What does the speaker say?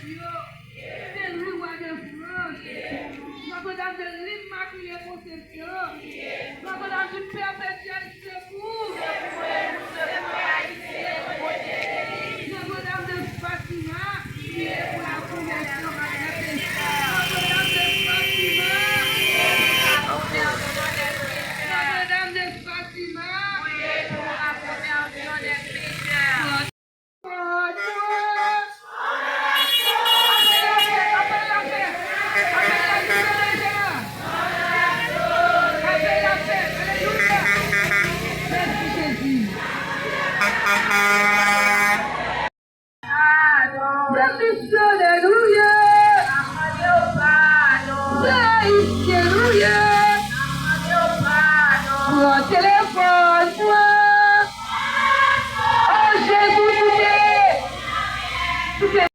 C'est le roi de France. Notre-Dame de l'Immaculée Conception. Notre-Dame du perpétuel secours. Notre-Dame de Fatima. Priez pour la conversion à la pécheurs. Notre-Dame de Fatima. Notre-Dame de Fatima. Priez pour la conversion des pécheurs. Téléphone, moi. Oh Jésus, tout est